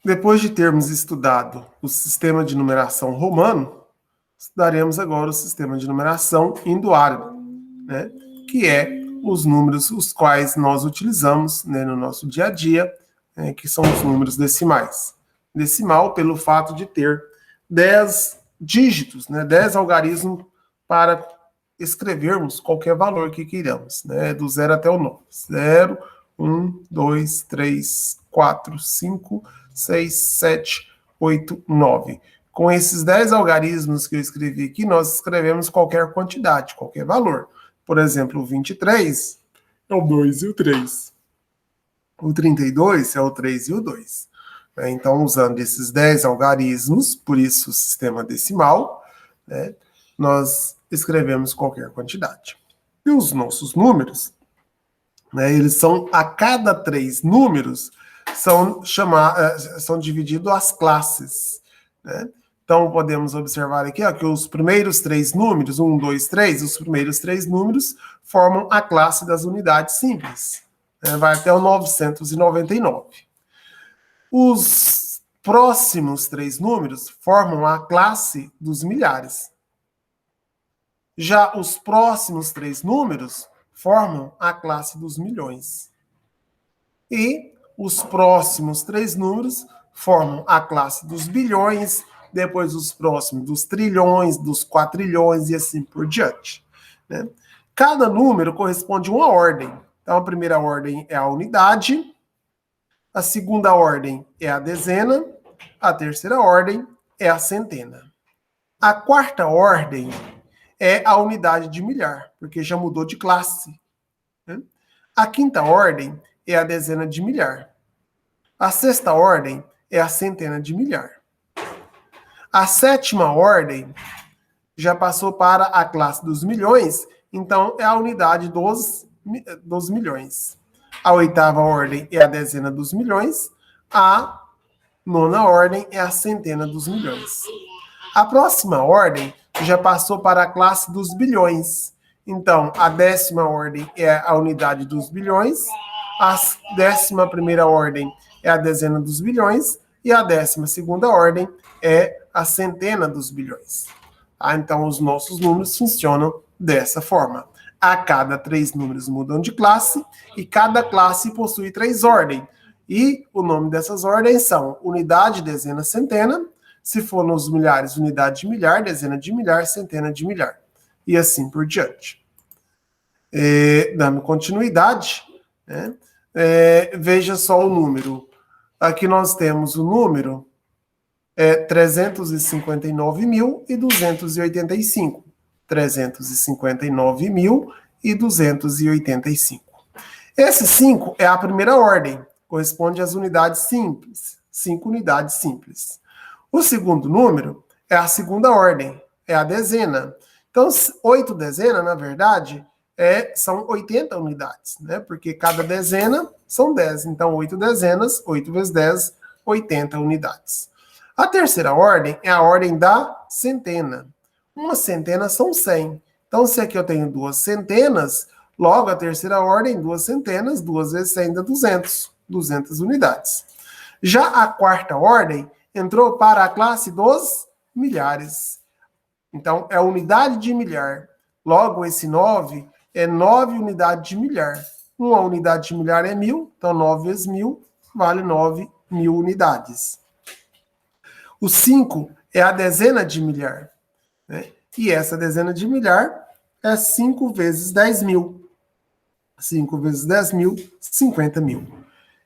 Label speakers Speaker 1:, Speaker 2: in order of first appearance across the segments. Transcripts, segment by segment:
Speaker 1: Depois de termos estudado o sistema de numeração romano, estudaremos agora o sistema de numeração indo-árabe, né? Que é os números os quais nós utilizamos, né, no nosso dia a dia, que são os números decimais. Decimal pelo fato de ter 10 dígitos, né, 10 algarismos para escrevermos qualquer valor que queiramos, né, do 0 até o 9. 0, 1, 2, 3, 4, 5, 6, 7, 8, 9. Com esses 10 algarismos que eu escrevi aqui, nós escrevemos qualquer quantidade, qualquer valor. Por exemplo, o 23 é o 2 e o 3. O 32 é o 3 e o 2. Então, usando esses 10 algarismos, por isso o sistema decimal, né, nós escrevemos qualquer quantidade. E os nossos números, né, eles são, a cada 3 números, são divididos as classes, né? Então, podemos observar aqui ó, que os primeiros 3 números, 1, 2, 3, os primeiros 3 números formam a classe das unidades simples. Né? Vai até o 999. Os próximos 3 números formam a classe dos milhares. Já os próximos 3 números formam a classe dos milhões. E os próximos 3 números formam a classe dos bilhões, depois os próximos dos trilhões, dos quatrilhões e assim por diante. Né? Cada número corresponde a uma ordem. Então, a primeira ordem é a unidade, a segunda ordem é a dezena, a terceira ordem é a centena. A quarta ordem é a unidade de milhar, porque já mudou de classe. Né? A quinta ordem é a dezena de milhar. A sexta ordem é a centena de milhar. A sétima ordem já passou para a classe dos milhões, então é a unidade dos milhões. A oitava ordem é a dezena dos milhões. A nona ordem é a centena dos milhões. A próxima ordem já passou para a classe dos bilhões. Então, a 10ª ordem é a unidade dos bilhões. A 11ª ordem é a dezena dos bilhões. E a 12ª ordem é a centena dos bilhões. Tá? Então, os nossos números funcionam dessa forma. A cada 3 números mudam de classe e cada classe possui 3 ordens. E o nome dessas ordens são unidade, dezena, centena. Se for nos milhares, unidade de milhar, dezena de milhar, centena de milhar. E assim por diante. Dando continuidade, né? Veja só o número. Aqui nós temos o número 359.285. 359.285. Esse 5 é a primeira ordem, corresponde às unidades simples, 5 unidades simples. O segundo número é a segunda ordem, é a dezena. Então, 8 dezenas, na verdade, são 80 unidades, né? Porque cada dezena são 10. Então, 8 dezenas, 8 vezes 10, 80 unidades. A terceira ordem é a ordem da centena. Uma centena são 100. Então, se aqui eu tenho 2 centenas, logo a terceira ordem, 2 centenas, 2 vezes 100 dá 200. 200 unidades. Já a quarta ordem entrou para a classe dos milhares. Então, é a unidade de milhar. Logo, esse 9 é 9 unidades de milhar. Uma unidade de milhar é 1000, então 9 vezes 1000 vale 9.000 unidades. O 5 é a dezena de milhar. Né? E essa dezena de milhar é 5 vezes 10.000. 5 vezes 10.000, 50.000.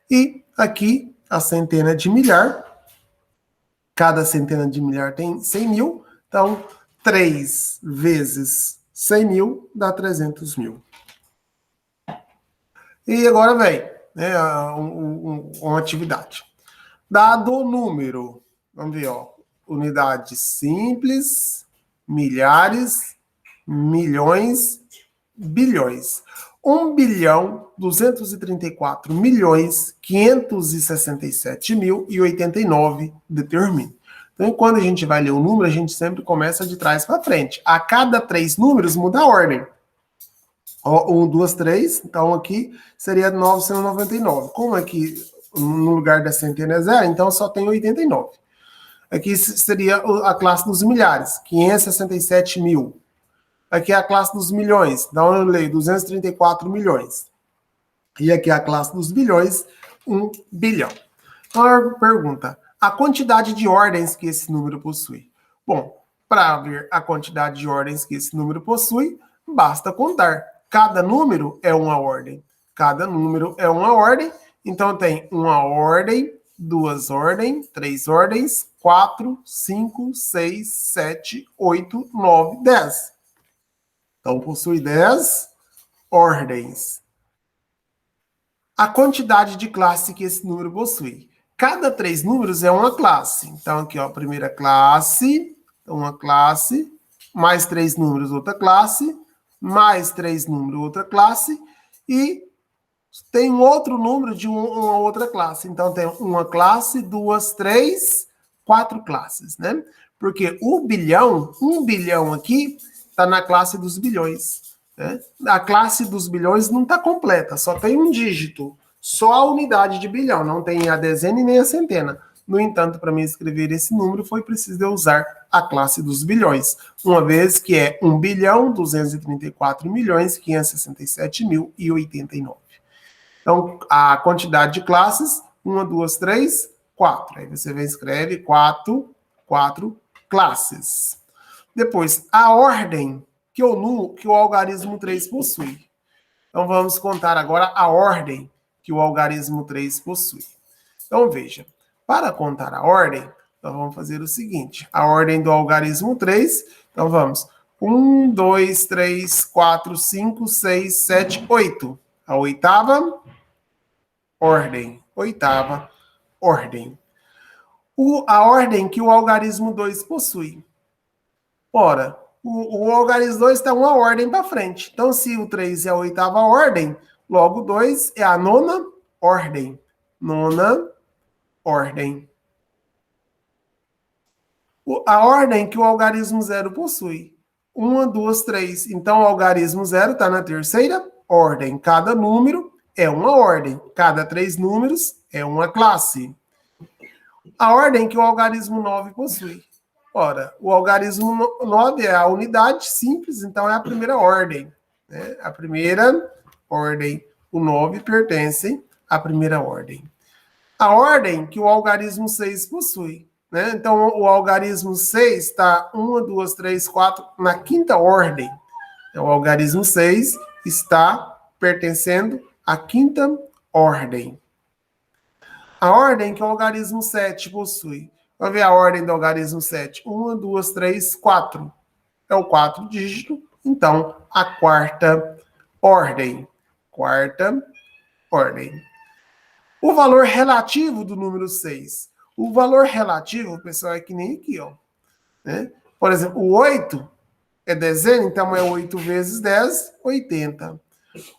Speaker 1: E aqui, a centena de milhar. Cada centena de milhar tem 100.000. Então, 3 vezes 100.000 dá 300.000. E agora vem, né, uma atividade. Dado o número, vamos ver, ó, unidades simples, milhares, milhões, bilhões. 1.234.567.089 determina. Então, quando a gente vai ler o número, a gente sempre começa de trás para frente. A cada 3 números muda a ordem. 1, 2, 3. Então, aqui seria 999. Como aqui no lugar da centena é zero, então só tem 89. Aqui seria a classe dos milhares, 567 mil. Aqui é a classe dos milhões, da onde eu leio 234 milhões. E aqui é a classe dos bilhões, 1 bilhão. Então, a pergunta, a quantidade de ordens que esse número possui? Bom, para ver a quantidade de ordens que esse número possui, basta contar. Cada número é uma ordem. Cada número é uma ordem. Então, tem uma ordem, duas ordens, três ordens, 4, 5, 6, 7, 8, 9, 10. Então, possui 10 ordens. A quantidade de classe que esse número possui. Cada 3 números é uma classe. Então, aqui, ó, primeira classe, uma classe, mais 3 números, outra classe, mais 3 números, outra classe, e tem um outro número de uma outra classe. Então, tem uma classe, duas, 3, 4 classes, né? Porque o bilhão, 1 bilhão aqui, está na classe dos bilhões. Né? A classe dos bilhões não está completa, só tem um dígito. Só a unidade de bilhão, não tem a dezena e nem a centena. No entanto, para mim escrever esse número, foi preciso eu usar a classe dos bilhões, uma vez que é 1 bilhão, 234 milhões, 567 mil e 89. Então, a quantidade de classes, 1, 2, 3, 4. Aí você vem e escreve 4 classes. Depois, a ordem que o algarismo 3 possui. Então, vamos contar agora a ordem que o algarismo 3 possui. Então, veja, para contar a ordem, nós vamos fazer o seguinte, a ordem do algarismo 3, então vamos, 1, 2, 3, 4, 5, 6, 7, 8. A oitava ordem. Oitava ordem. A ordem que o algarismo 2 possui. Ora, o algarismo 2 está uma ordem para frente. Então, se o 3 é a oitava ordem, logo o 2 é a nona ordem. Nona ordem. A ordem que o algarismo 0 possui. 1, 2, 3. Então, o algarismo 0 está na terceira ordem. Cada número é uma ordem. Cada 3 números é uma classe. A ordem que o algarismo 9 possui. Ora, o algarismo 9 é a unidade simples, então é a primeira ordem. Né? A primeira ordem. O 9 pertence à primeira ordem. A ordem que o algarismo 6 possui. Né? Então, o algarismo 6 está 1, 2, 3, 4 na quinta ordem. Então, o algarismo 6 está pertencendo à quinta ordem. A ordem que o algarismo 7 possui. Vamos ver a ordem do algarismo 7. 1, 2, 3, 4. É o 4 dígito. Então, a quarta ordem. Quarta ordem. O valor relativo do número 6. O valor relativo, pessoal, é que nem aqui, ó. Né? Por exemplo, o 8 é dezena, então é 8 vezes 10, 80.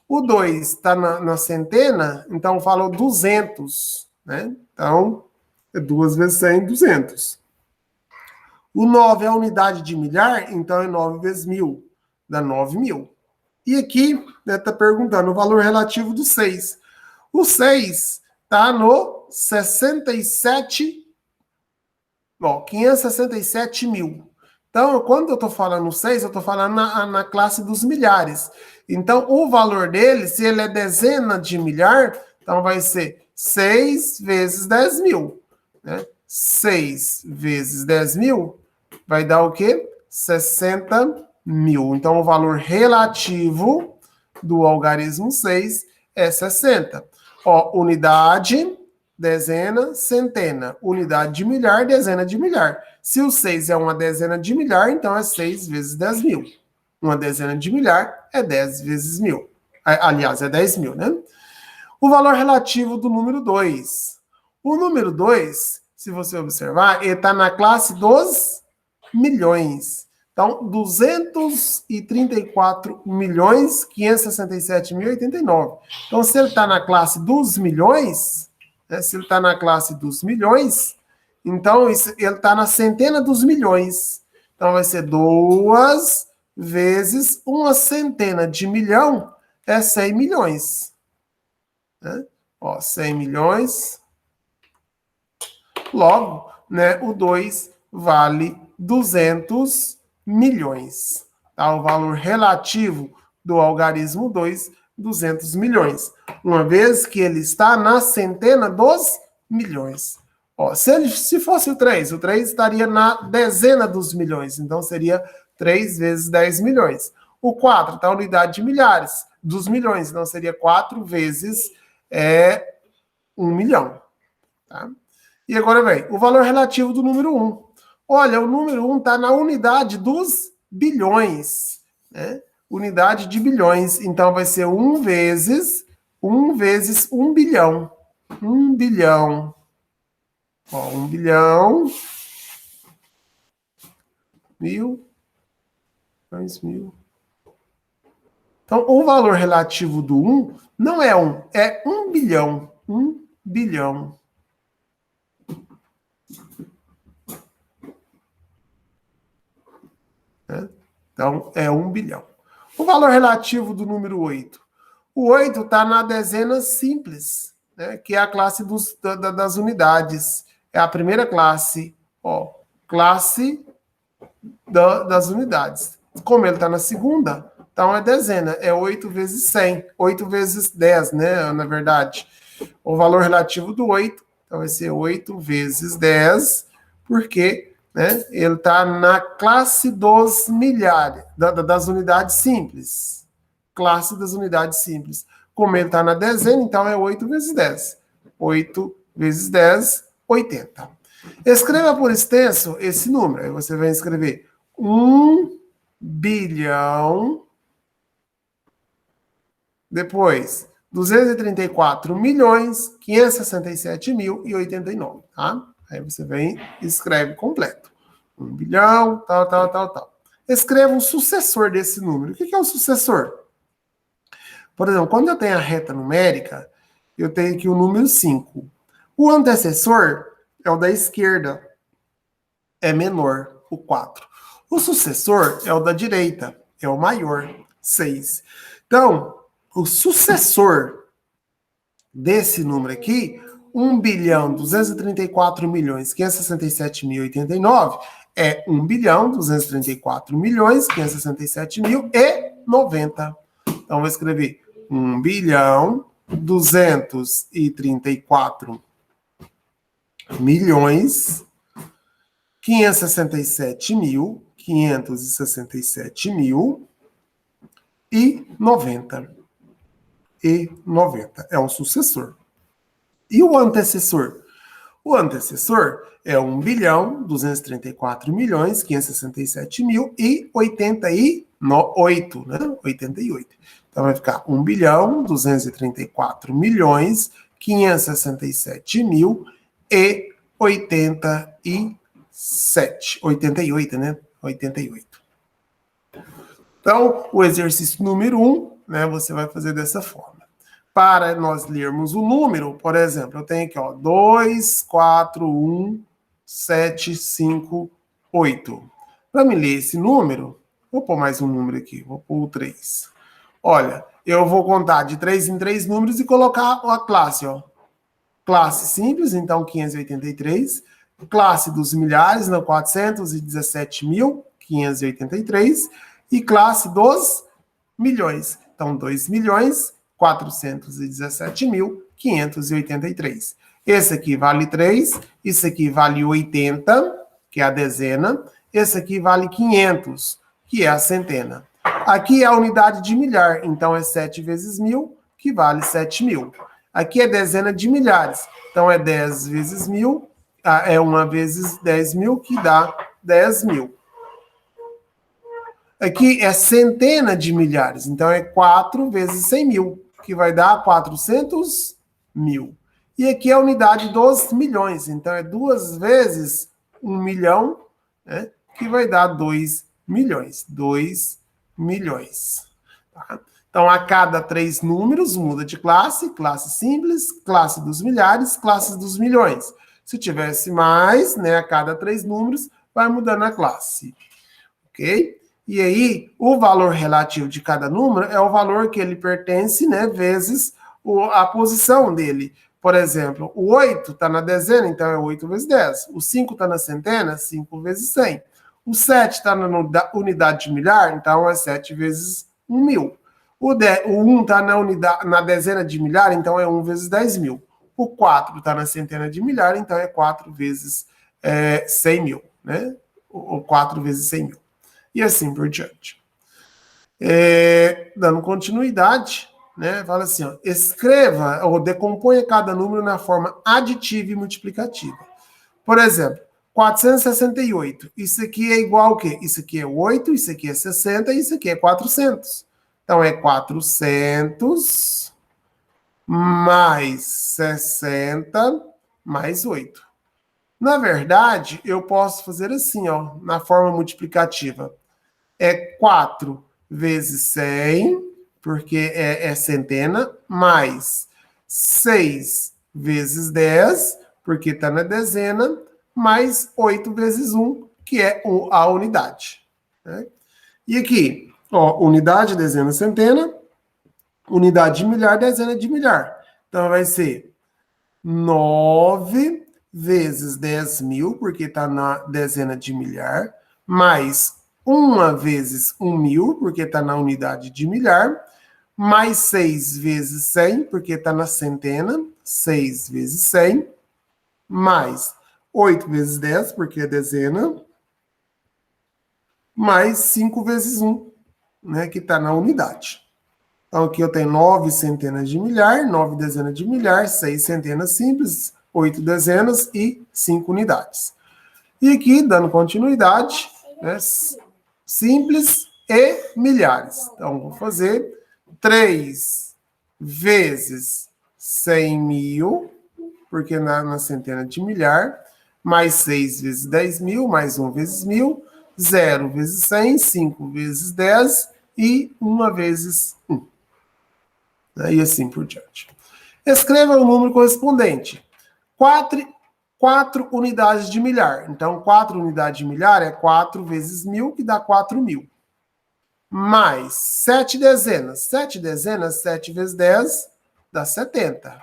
Speaker 1: O 2 está na centena, então fala 200. Né? Então, é 2 vezes 100, 200. O 9 é a unidade de milhar, então é 9 vezes 1000, dá 9.000. E aqui, né, tá perguntando o valor relativo do 6. O 6 está no 67, ó, 567 mil. Então, quando eu estou falando 6, eu estou falando na classe dos milhares. Então, o valor dele, se ele é dezena de milhar, então vai ser 6 vezes 10 mil. Né? 6 vezes 10 mil vai dar o quê? 60 mil. Então, o valor relativo do algarismo 6 é 60. Ó, unidade, dezena, centena. Unidade de milhar, dezena de milhar. Se o 6 é uma dezena de milhar, então é 6 vezes 10 mil. Uma dezena de milhar é 10 vezes 1000. Aliás, é 10 mil, né? O valor relativo do número 2. O número 2, se você observar, ele está na classe dos milhões. Então, 234 milhões, 567 mil e 89. Então, se ele está na classe dos milhões, né, se ele está na classe dos milhões, então ele está na centena dos milhões. Então, vai ser 2 vezes uma centena de milhão é 100 milhões. Né? Ó, 100 milhões Logo, né, o 2 vale 200 milhões. Tá? O valor relativo do algarismo 2, 200 milhões. Uma vez que ele está na centena dos milhões. Ó, se fosse o 3 estaria na dezena dos milhões. Então, seria 3 vezes 10 milhões. O 4 está a unidade de milhares, dos milhões. Então, seria 4 vezes 1 milhão. Tá? E agora vem o valor relativo do número 1. Olha, o número 1 está na unidade dos bilhões. Né? Unidade de bilhões. Então, vai ser 1 vezes 1 bilhão. 1 bilhão. Ó, 1 bilhão. 1.000. 2.000. Então, o valor relativo do 1 não é 1, é 1 bilhão. 1 bilhão. Então, é 1 bilhão. O valor relativo do número 8. O 8 está na dezena simples, né, que é a classe das unidades. É a primeira classe. Ó, classe das unidades. Como ele está na segunda, então é dezena. É 8 vezes 100. 8 vezes 10, né, na verdade. O valor relativo do 8, então vai ser 8 vezes 10, porque... né? Ele está na classe dos milhares, das unidades simples. Classe das unidades simples. Como ele está na dezena, então é 8 vezes 10. 8 vezes 10, 80. Escreva por extenso esse número. Aí você vai escrever 1 bilhão. Depois, 234 milhões, 567 mil e 89, tá? Aí você vem e escreve completo. 1 bilhão, tal. Escreva um sucessor desse número. O que é um sucessor? Por exemplo, quando eu tenho a reta numérica, eu tenho aqui o número 5. O antecessor é o da esquerda. É menor, o 4. O sucessor é o da direita. É o maior, 6. Então, o sucessor desse número aqui, 1 bilhão 234 milhões 567 mil e 89, é 1 bilhão 234 milhões 567 mil e 90. Então, vou escrever 1 bilhão 234 milhões 567 mil e 90. E 90 é um sucessor. E o antecessor? O antecessor é 1 bilhão 234 milhões 567 mil e 88, né? 88. Então vai ficar 1 bilhão 234 milhões 567 mil e 87. 88, né? 88. Então, o exercício número 1, né, você vai fazer dessa forma. Para nós lermos o número, por exemplo, eu tenho aqui, ó, 2, 4, 1, 7, 5, 8. Para me ler esse número, vou pôr mais um número aqui, vou pôr o 3. Olha, eu vou contar de 3 em 3 números e colocar a classe, ó. Classe simples, então 583. Classe dos milhares, não, 417.583. E classe dos milhões. Então, 2.417.583. Esse aqui vale 3, esse aqui vale 80, que é a dezena, esse aqui vale 500, que é a centena. Aqui é a unidade de milhar, então é 7 vezes 1.000, que vale 7.000. Aqui é dezena de milhares, então é 10 vezes 1.000, é 1 vezes 10.000, que dá 10.000. Aqui é centena de milhares, então é 4 vezes 100.000, que vai dar 400 mil. E aqui é a unidade dos milhões, então é 2 vezes 1 milhão, né, que vai dar 2 milhões. 2 milhões. Tá? Então, a cada 3 números, muda de classe, classe simples, classe dos milhares, classe dos milhões. Se tivesse mais, né, a cada 3 números, vai mudando a classe. Ok? E aí, o valor relativo de cada número é o valor que ele pertence, né, vezes a posição dele. Por exemplo, o 8 está na dezena, então é 8 vezes 10. O 5 está na centena, 5 vezes 100. O 7 está na unidade de milhar, então é 7 vezes 1.000. O 1 está na dezena de milhar, então é 1 vezes 10.000. O 4 está na centena de milhar, então é 4 vezes 100.000, né? Ou 4 vezes 100.000. E assim por diante. Dando continuidade, né? Fala assim, ó, escreva ou decomponha cada número na forma aditiva e multiplicativa. Por exemplo, 468. Isso aqui é igual ao quê? Isso aqui é 8, isso aqui é 60, isso aqui é 400. Então, é 400 mais 60 mais 8. Na verdade, eu posso fazer assim, ó, na forma multiplicativa. É 4 vezes 100, porque é centena, mais 6 vezes 10, porque está na dezena, mais 8 vezes 1, que é a unidade. Né? E aqui, ó, unidade, dezena, centena, unidade de milhar, dezena de milhar. Então, vai ser 9 vezes 10.000, porque está na dezena de milhar, mais 1 vezes 1.000, porque está na unidade de milhar, mais 6 vezes 100, porque está na centena, 6 vezes 100, mais 8 vezes 10, porque é dezena, mais 5 vezes 1, né, que está na unidade. Então, aqui eu tenho 9 centenas de milhar, 9 dezenas de milhar, 6 centenas simples, 8 dezenas e 5 unidades. E aqui, dando continuidade, né, simples e milhares. Então, vou fazer 3 vezes 100.000, porque na centena de milhar, mais 6 vezes 10.000, mais 1 vezes 1.000, 0 vezes 100, 5 vezes 10 e 1 vezes 1. E assim por diante. Escreva o número correspondente. 4 unidades de milhar. Então, 4 unidades de milhar é 4 vezes 1.000, que dá 4.000. Mais 7 dezenas. 7 dezenas, 7 vezes 10, dá 70.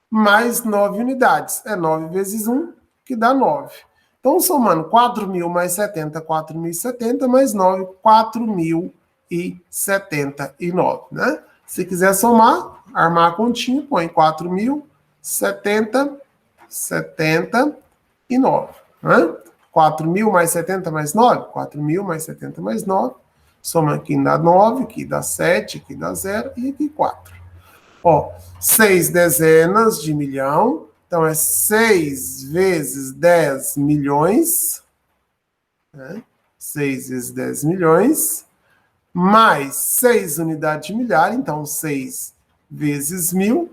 Speaker 1: Mais 9 unidades. É 9 vezes 1, que dá 9. Então, somando 4.000 mais 70, 4.070, mais 9, 4.079, né? Se quiser somar, armar a continha, põe 4.070, 79. Né? 4.000 mais 70 mais 9? 4.000 mais 70 mais 9. Soma aqui dá 9, aqui dá 7, aqui dá 0 e aqui 4. Ó, 6 dezenas de milhão. Então, é 6 vezes 10 milhões. Né? 6 vezes 10 milhões. Mais 6 unidades de milhar. Então, 6 vezes 1.000.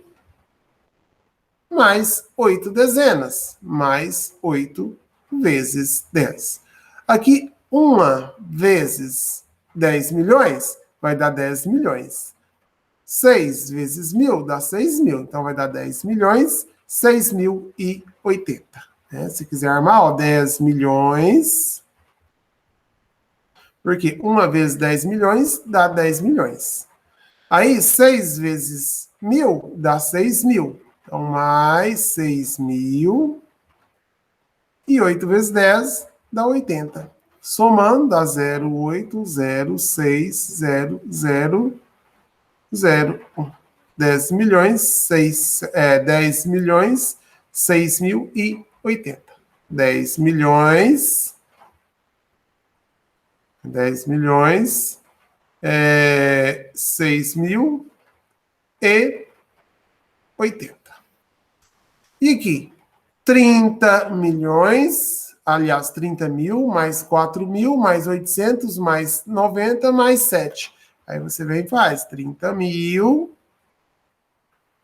Speaker 1: Mais 8 dezenas. Mais 8 vezes 10. Aqui, 1 vezes 10 milhões vai dar 10 milhões. 6 vezes 1.000 dá 6.000. Então, vai dar 10 milhões, 6.080. Né? Se quiser armar, ó, 10 milhões. Porque 1 vezes 10 milhões dá 10 milhões. Aí, 6 vezes 1.000 dá 6.000. Então, mais 6.000. E 8 vezes 10 dá 80. Somando, dá 0,806000. 10 milhões, 10 milhões, 6.080. 10 milhões, 6.080. E aqui, 30 milhões, aliás, 30.000, mais 4.000, mais 800, mais 90, mais 7. Aí você vem e faz 30.000,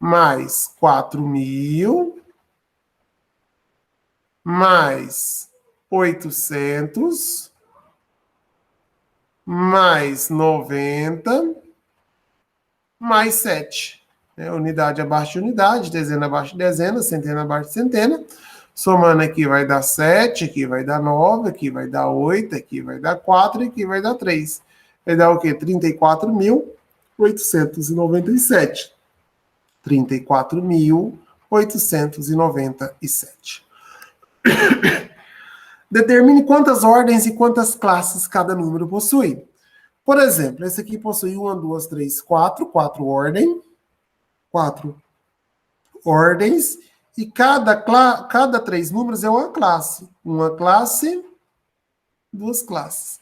Speaker 1: mais 4.000, mais 800, mais 90, mais 7. Unidade abaixo de unidade, dezena abaixo de dezena, centena abaixo de centena. Somando aqui vai dar 7, aqui vai dar 9, aqui vai dar 8, aqui vai dar 4, aqui vai dar 3. Vai dar o quê? 34.897. 34.897. 897. Determine quantas ordens e quantas classes cada número possui. Por exemplo, esse aqui possui 1, 2, 3, 4 ordens. 4 ordens. E cada 3 números é uma classe. Uma classe, 2 classes.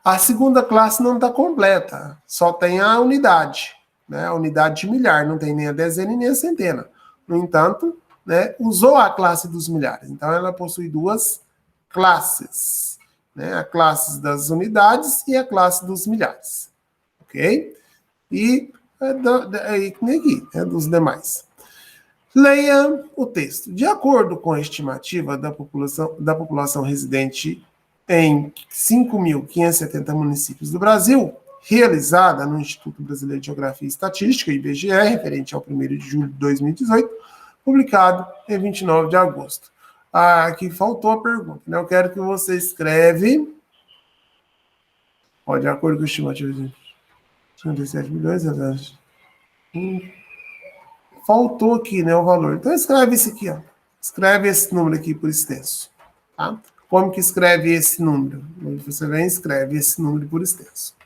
Speaker 1: A segunda classe não está completa. Só tem a unidade. Né? A unidade de milhar. Não tem nem a dezena e nem a centena. No entanto, né, usou a classe dos milhares. Então, ela possui 2 classes. Né? A classe das unidades e a classe dos milhares. Ok? E aqui, dos demais. Leia o texto. De acordo com a estimativa da população residente em 5.570 municípios do Brasil, realizada no Instituto Brasileiro de Geografia e Estatística, IBGE, referente ao 1º de julho de 2018, publicado em 29 de agosto. Aqui faltou a pergunta. Né? Eu quero que você escreve. De acordo com a estimativa de 57 milhões, faltou aqui, né, o valor. Então, escreve esse aqui, ó. Escreve esse número aqui por extenso. Tá? Como que escreve esse número? Você vem e escreve esse número por extenso.